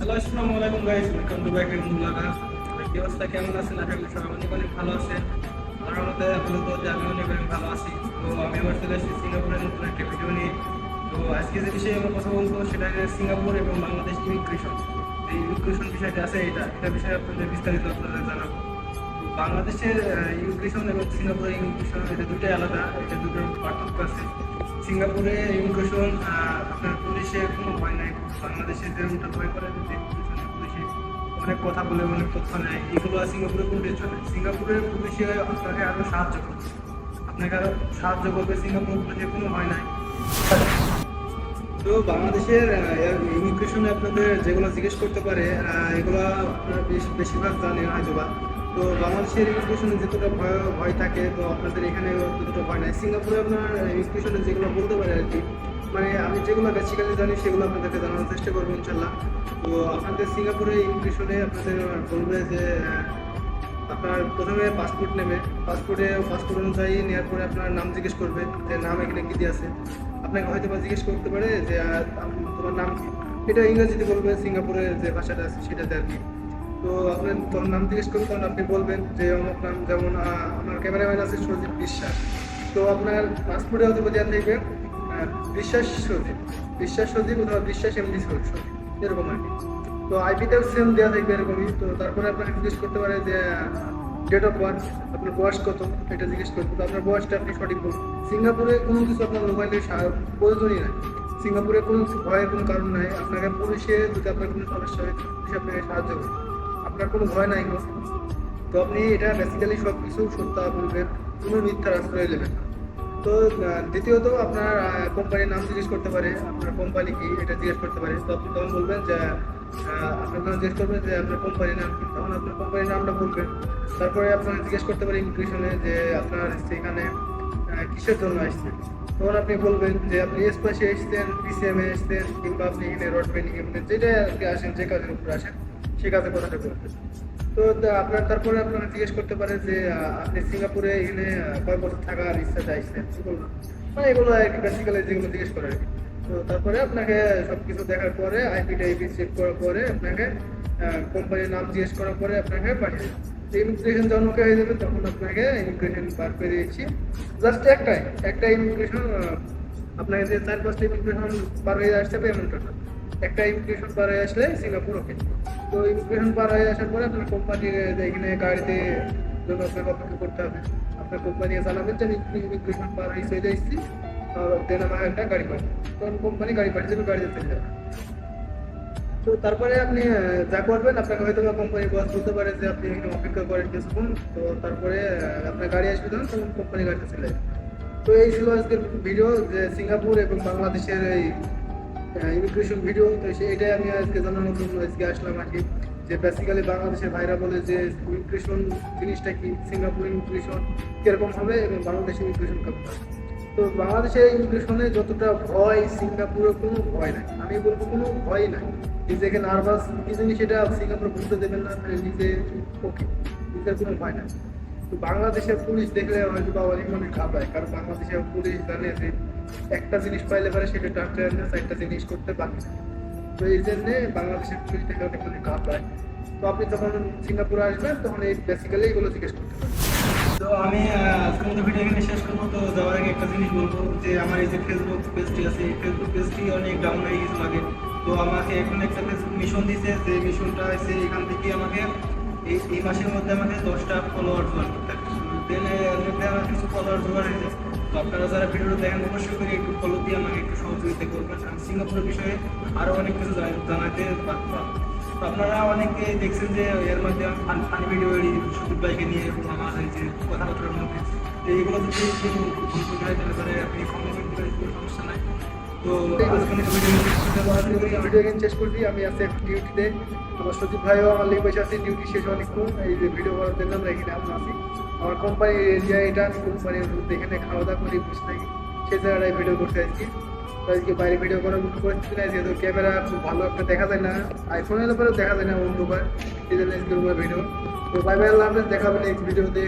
Hello, আসসালামু আলাইকুম guys, welcome to back in blogger. কি অবস্থা, কেমন আছেন? আশা করি সবাই অনেক অনেক ভালো আছেন। আমার মতে আপাতত যে আমি অনেক অনেক ভালো আছি। তো আমি আবার চলে আসছি সিঙ্গাপুরের নতুন একটা ভিডিও নিয়ে। তো আজকে যে বিষয়ে আমরা কথা বলবো সেটা হচ্ছে সিঙ্গাপুর এবং বাংলাদেশ ইমিগ্রেশন। এই ইমিগ্রেশন বিষয়টা আছে, এটা বিষয়ে আপনাদের বিস্তারিত আপনাদের জানাবো। তো বাংলাদেশের ইমিগ্রেশন এবং সিঙ্গাপুরের ইমিগ্রেশন এটা দুটোই আলাদা, এটা দুটোর পার্থক্য আছে। সিঙ্গাপুরে ইমিগ্রেশন আপনার পুলিশে কোনো ভয় নাই। বাংলাদেশে যেরকমটা ভয় করে যে ইমিগ্রেশনে পুলিশে অনেক কথা বলে, অনেক তথ্য নেয়, এগুলো সিঙ্গাপুরে পুলিশ চলে। সিঙ্গাপুরের পুলিশে আপনাকে আরও সাহায্য করবে, আপনাকে আরও সাহায্য করবে। সিঙ্গাপুর পুলিশে কোনো ভয় নাই। তো বাংলাদেশের ইমিগ্রেশনে আপনাদের যেগুলো জিজ্ঞেস করতে পারে এগুলো আপনারা বেশিরভাগ জানেন হয়তো বা। তো বাংলাদেশের ইমিগ্রেশনে যতটা ভয় ভয় থাকে, তো আপনাদের এখানে ততটা ভয় নাই। সিঙ্গাপুরে আপনার ইমিগ্রেশনে যেগুলো বলতে পারে আর কি, মানে আমি যেগুলো বেসিক্যালি জানি সেগুলো আপনাদেরকে জানানোর চেষ্টা করবো ইনশাল্লাহ। তো আপনাদের সিঙ্গাপুরে ইমিগ্রেশনে আপনাদের বলবে যে আপনার প্রথমে পাসপোর্ট নেবে। পাসপোর্ট অনুযায়ী নেওয়ার পরে আপনার নাম জিজ্ঞেস করবে যে নাম এখানে কী দিয়ে আছে। আপনাকে হয়তো বা জিজ্ঞেস করতে পারে যে তোমার নাম কি। এটা ইংরেজিতে বলবে, সিঙ্গাপুরের যে ভাষাটা আছে সেটাতে আর কি। তো আপনার তখন নাম জিজ্ঞেস করবে, তখন আপনি বলবেন যে অমুক নাম। যেমন আমার ক্যামেরাম্যান আছে সজীব বিশ্বাস। তো আপনার পাসপোর্টে হয়তো দেওয়া থাকবে বিশ্বাস সজীব, বিশ্বাস সজীব অথবা বিশ্বাস এমডি সজীব, এরকম আর কি। তো আইপিতেও সেম দেওয়া থাকবে এরকমই। তো তারপরে আপনাকে জিজ্ঞেস করতে পারে যে ডেট অফ বার্থ, আপনার বয়স কত, এটা জিজ্ঞেস করবো। তো আপনার বয়সটা আপনি সঠিক বলুন। সিঙ্গাপুরে কোনো কিছু আপনার মোবাইলের প্রয়োজনই নাই। সিঙ্গাপুরে কোনো কিছু ভয়ের কোনো কারণ নাই। আপনাকে পুলিশে যদি আপনার কোনো সমস্যা হয় পুলিশ আপনাকে সাহায্য করবে, আপনার কোনো ভয় নাই গো। তো আপনি এটা বেসিক্যালি সব কিছু সত্য বলবেন, কোনো মিথ্যার আশ্রয় নেবেন না। তো দ্বিতীয়ত আপনার কোম্পানির নাম জিজ্ঞেস করতে পারে, আপনার কোম্পানি কি এটা জিজ্ঞেস করতে পারে। তো আপনি তখন বলবেন যে আপনার নাম জিজ্ঞেস করবেন যে আপনার কোম্পানির নাম কি, তখন আপনার কোম্পানির নামটা বলবেন। তারপরে আপনার জিজ্ঞেস করতে পারে ইমিগ্রেশনে যে আপনার সেখানে কিসের জন্য আসছেন। তখন আপনি বলবেন যে আপনি এসপাসে এসছেন, পিসিএমে এসছেন, কিংবা আপনি এখানে রড পেন্টিং যেটা আর কি আসেন, যে কাজের উপর আসেন সেই কাজের কথাটা বলবেন। তো আপনার তারপরে আপনারা জিজ্ঞেস করতে পারে যে আপনি সিঙ্গাপুরে এখানে কয় বছর থাকার ইচ্ছা চাইছেন, কি বলবেন। মানে এগুলো আর কি বেসিক্যালি যেগুলো জিজ্ঞেস করে আর কি। তো তারপরে আপনাকে সবকিছু দেখার পরে আইপি চেক করার পরে আপনাকে কোম্পানির নাম জিজ্ঞেস করার পরে আপনাকে পাঠিয়ে দেবে। ইমিগ্রেশন যখন ওকে হয়ে যাবে তখন আপনাকে ইমিগ্রেশন বার করে দিয়েছি। জাস্ট একটা ইমিগ্রেশন আপনাকে যে 4-5টা ইমিগ্রেশন পার হয়ে আসতে হবে এমনটা না। একটা ইমিগ্রেশন পার হয়ে আসলে সিঙ্গাপুর ওকে। তো ইমিগ্রেশন পার হয়ে আসার পরে আপনার কোম্পানির এখানে গাড়িতে জন্য আপনাকে অপেক্ষা করতে হবে। আপনার কোম্পানি জানাবেন যে আমি ইমিগ্রেশন পার হয়ে চলে এসেছি, দেন আমার একটা গাড়ি পাঠাবে। তখন কোম্পানি গাড়ি পাঠিয়ে দেবে, গাড়িতে চলে যাবে। তো তারপরে আপনি যা করবেন, আপনাকে হয়তো বা কোম্পানির বস বলতে পারে যে আপনি এখানে অপেক্ষা করেন কিছুক্ষণ। তো তারপরে আপনার গাড়ি আসবে, তখন কোম্পানি গাড়িতে চলে যাবে। তো এই ছিল আজকের ভিডিও, যে সিঙ্গাপুর এবং বাংলাদেশের এই ইমিগ্রেশন ভিডিও। তো এটাই আমি আজকে জানানোর জন্য আজকে আসলাম আর কি। যে বেসিক্যালি বাংলাদেশের ভাইরা বলে যে ইমিগ্রেশন জিনিসটা কি, সিঙ্গাপুর ইমিগ্রেশন কিরকম হবে এবং বাংলাদেশের ইমিগ্রেশন কেমন হবে। তো বাংলাদেশের ইমিগ্রেশনে যতটা ভয়, সিঙ্গাপুরে কোনো ভয় নাই। আমি বলবো কোনো ভয় নাই। নিজেকে নার্ভাস কি জিনিস সেটা সিঙ্গাপুরে বুঝতে দেবেন না, নিজে ওকে, নিজের কোনো ভয় নাই। তো বাংলাদেশের পুলিশ দেখলে হয়তো বা অনেক মনে ঘাবড়ায়, কারণ বাংলাদেশের পুলিশ জানে যে একটা জিনিস পাইলে পারে সেটা টাকা একটা জিনিস করতে পারে। তো এই জন্যে বাংলাদেশের পুলিশ দেখে অনেক মনে ঘাবড়ায়। তো আপনি যখন সিঙ্গাপুরে আসবেন তখন এই বেসিক্যালি এগুলো জিজ্ঞেস করতে পারেন। তো আমি আজকের মতো ভিডিও এখানে শেষ করবো। তো যাওয়ার আগে একটা জিনিস বলবো যে আমার এই যে ফেসবুক পেজটি আছে, এই ফেসবুক পেজটি অনেক ডাউন হয়ে গেছিল আগে। তো আমাকে এখন একটা ফেসবুক মিশন দিয়েছে, যে মিশনটা আছে এখান থেকে আমাকে এই মাসের মধ্যে আমাকে 10টা ফলোয়ার জোগাড় করতে হবে। দেন এর মধ্যে আমার কিছু ফলোয়ার জোগাড় হয়ে যায়। তো আপনারা যারা ভিডিওটা দেখেন অবশ্যই করে একটু ফলো দিয়ে আমাকে একটু সহযোগিতা করবেন। আমি সিঙ্গাপুরের বিষয়ে আরও অনেক কিছু জানাতে পারতাম। তো আপনারা অনেকে দেখছেন যে এর মধ্যে আমি ফানি ভিডিও সুদীপ ভাইকে নিয়ে এবং আমার এই যে কথাবার্তার মধ্যে, তো এইগুলো যদি একটু ভুল করে হয় তাহলে আপনি কমেন্ট করে কোনো সমস্যা নাই। তো ভিডিও গেম শেষ করছি। আমি আছি এখন ডিউটিতে। আমার সজীব ভাইও আমার লেগে বসে আছে, ডিউটি শেষ অনেকক্ষণ। এই যে ভিডিও করার জন্য আমরা এখানে আমরা আছি। আমার কোম্পানির এরিয়া এটা, আমি কোম্পানির মধ্যে এখানে খাওয়া দাওয়া করি বসে থাকি, সেই জায়গাটায় ভিডিও করতে আসছি। তো আজকে বাইরে ভিডিও করার মতো পরিস্থিতি নাই, যেহেতু ক্যামেরা খুব ভালো একটা দেখা যায় না, আইফোনের ব্যাপারে দেখা যায় না অন্ধকার, এই জন্য আজকে ভিডিও। তো বাই বাই, আল্লাহ হাফেজ, দেখা হবে নেক্সট ভিডিওতে।